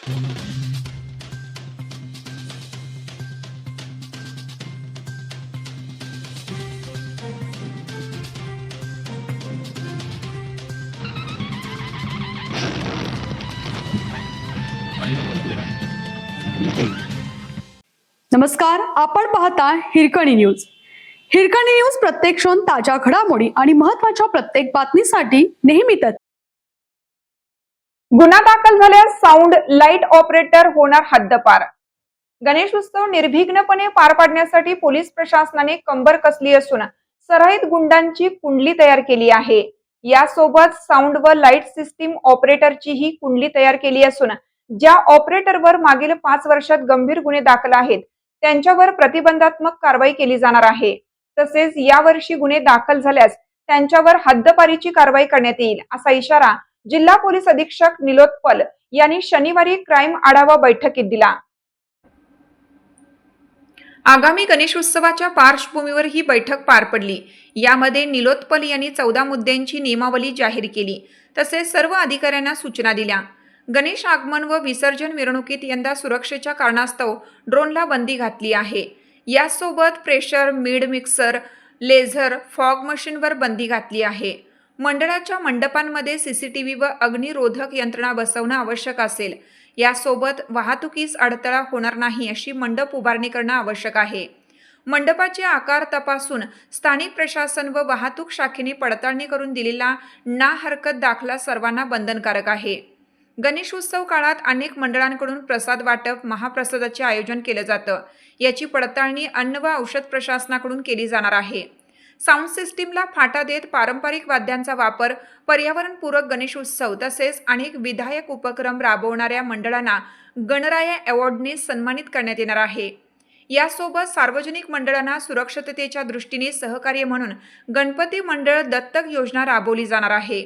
नमस्कार, आपण पाहता हिरकणी न्यूज. हिरकणी न्यूज प्रत्येक क्षण ताज्या घडामोडी आणि महत्त्वाच्या प्रत्येक बातमीसाठी नेहमी तत्पर. गुन्हा दाखल झाल्यास साऊंड लाईट ऑपरेटर होणार हद्दपार. गणेशोत्सव निर्विघ्नपणे पार पाडण्यासाठी पोलीस प्रशासनाने कंबर कसली असून सराईत गुंडांची कुंडली तयार केली आहे. यासोबत साऊंड व लाईट सिस्टीम ऑपरेटरची ही कुंडली तयार केली असून ज्या ऑपरेटरवर मागील 5 वर्षात गंभीर गुन्हे दाखल आहेत त्यांच्यावर प्रतिबंधात्मक कारवाई केली जाणार आहे. तसेच यावर्षी गुन्हे दाखल झाल्यास त्यांच्यावर हद्दपारीची कारवाई करण्यात येईल असा इशारा जिल्हा पोलीस अधीक्षक निलोत्पल यांनी शनिवारी क्राईम आढावा बैठकीत दिला. आगामी गणेशोत्सवाच्या पार्श्वभूमीवर ही बैठक पार पडली. यामध्ये निलोत्पल यांनी 14 मुद्द्यांची नियमावली जाहीर केली. तसेच सर्व अधिकाऱ्यांना सूचना दिल्या. गणेश आगमन व विसर्जन मिरवणुकीत यंदा सुरक्षेच्या कारणास्तव ड्रोनला बंदी घातली आहे. यासोबत pressure, mid mixer, laser, fog मशीनवर बंदी घातली आहे. मंडळाच्या मंडपांमध्ये सीसीटीव्ही व अग्निरोधक यंत्रणा बसवणं आवश्यक असेल. यासोबत वाहतुकीस अडथळा होणार नाही अशी मंडप उभारणी करणं आवश्यक आहे. मंडपाचे आकार तपासून स्थानिक प्रशासन व वाहतूक शाखेने पडताळणी करून दिलेला ना हरकत दाखला सर्वांना बंधनकारक आहे. गणेशोत्सव काळात अनेक मंडळांकडून प्रसाद वाटप, महाप्रसादाचे आयोजन केलं जातं. याची पडताळणी अन्न व औषध प्रशासनाकडून केली जाणार आहे. साऊंड सिस्टीमला फाटा देत पारंपरिक वाद्यांचा वापर, पर्यावरणपूरक गणेशोत्सव तसेच अनेक विधायक उपक्रम राबवणाऱ्या मंडळांना गणराया अवॉर्डने सन्मानित करण्यात येणार आहे. यासोबत सार्वजनिक मंडळांना सुरक्षिततेच्या दृष्टीने सहकार्य म्हणून गणपती मंडळ दत्तक योजना राबवली जाणार आहे.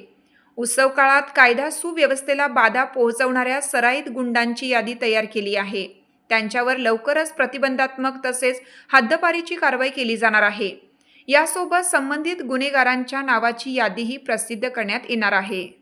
उत्सव काळात कायदा सुव्यवस्थेला बाधा पोहोचवणाऱ्या सराईत गुंडांची यादी तयार केली आहे. त्यांच्यावर लवकरच प्रतिबंधात्मक तसेच हद्दपारीची कारवाई केली जाणार आहे. यासोबत संबंधित गुन्हेगारांच्या नावाची यादीही प्रसिद्ध करण्यात येणार आहे.